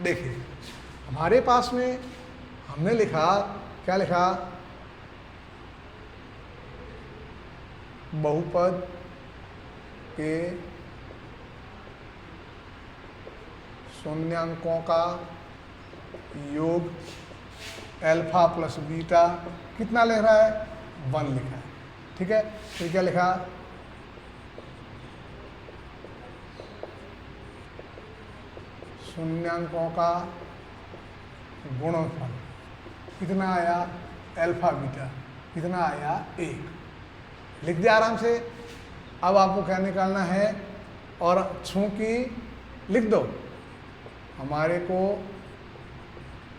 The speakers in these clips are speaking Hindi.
देखिए हमारे पास में हमने लिखा, क्या लिखा, बहुपद के शून्यांकों का योग अल्फा प्लस बीटा कितना लिख रहा है, 1 लिखा है। ठीक है, फिर क्या लिखा, शून्यांकों का गुणनफल कितना आया, अल्फा बीटा कितना आया, 1। लिख दिया आराम से। अब आपको क्या निकालना है, और चूंकि लिख दो, हमारे को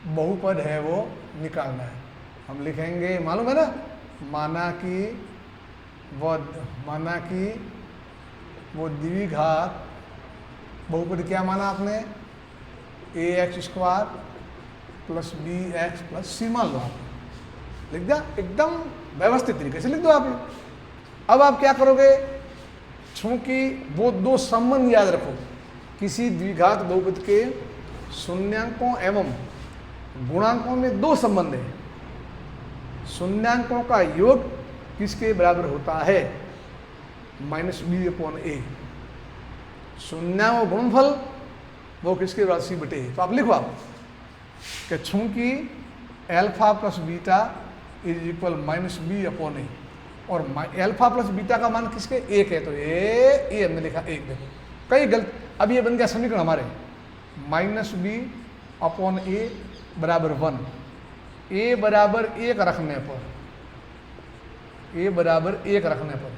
बहुपद है वो निकालना है। हम लिखेंगे, मालूम है ना, माना कि वो द्विघात बहुपद क्या माना आपने, ax² plus bx plus c मान लो आप। लिख दिया, एकदम व्यवस्थित तरीके से लिख दो आप। अब आप क्या करोगे, चूंकि वो दो संबंध याद रखो, किसी द्विघात बहुपद के शून्यांकों एवं गुणांकों में दो संबंध है। शून्यांकों का योग किसके बराबर होता है, -b/a। शून्यांकों गुणनफल वो किसके बराबर, c/a। तो आप लिखो आप कि चूंकि alpha plus beta is equal -b/a, और अल्फा प्लस बीटा का मान किसके, 1 है, तो ये हमने लिखा 1। देखो कई गलत, अब ये बन गया समीकरण हमारे, -b/a बराबर 1। a बराबर 1 रखने पर, a बराबर 1 रखने पर,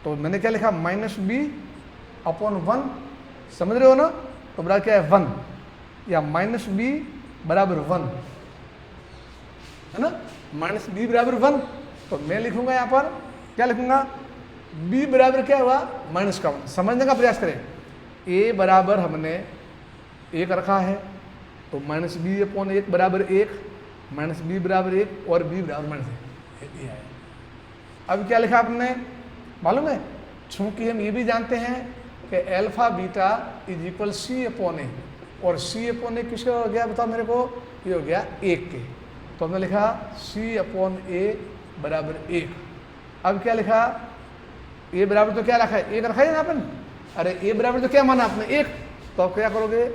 तो मैंने क्या लिखा, -b/1, समझ रहे हो ना। तो बराबर क्या है, 1, या -b बराबर 1 है ना, -b बराबर 1। तो मैं लिखूंगा यहाँ पर, क्या लिखूंगा, b बराबर क्या हुआ, -1। समझने का प्रयास करें, a बराबर हमने 1 रखा है, तो -b/1 बराबर 1, -b बराबर 1 और b बराबर -1, ये आया। अब क्या लिखा आपने, मालूम है, चूंकि हम ये भी जानते हैं कि alpha beta is equal c/a, और c/a किसका हो गया बताओ मेरे को, ये हो गया 1 के। तो हमने लिखा c/a बराबर 1। अब क्या लिखा, a बराबर तो क्या रखा है, 1 रखा है ना अपन, अरे a बराबर तो क्या माना आपने, 1। तो आप क्या करोगे,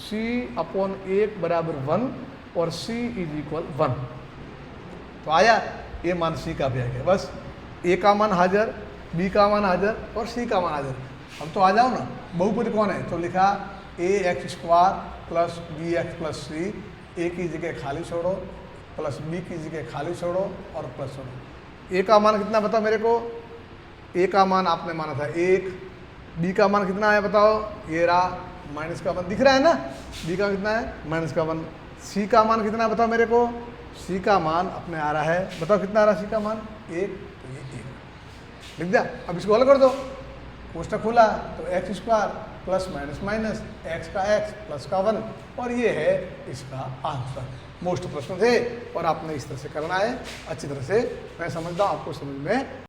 c/1 बराबर 1 और c इज इक्वल 1। तो आया, ये मान c का भी आ गया। बस a का मान हाजिर, b का मान हाजिर और c का मान हाजिर। अब तो आ जाओ ना, बहुपद कौन है, तो लिखा ax² plus bx plus c, a की जगह खाली छोड़ो, प्लस b की जगह खाली छोड़ो और प्लस छोड़ो। a का मान कितना बताओ मेरे को, a का मान आपने माना था 1, b का मान कितना है बताओ, ये रहा, माइनस का मान दिख रहा है ना, b का कितना है, -1। c का मान कितना बताओ मेरे को, c का मान अपने आ रहा है, बताओ कितना आ रहा है c का मान, 1, तो ये 1 लिख दिया। अब इसको हल कर दो, कोष्टक खुला तो x² प्लस माइनस x का x प्लस का 1, और ये है इसका आंसर। मोस्ट प्रश्न थे और आपने इस तरह से करना है अच्छी तरह से। मैं समझता हूँ आपको समझ में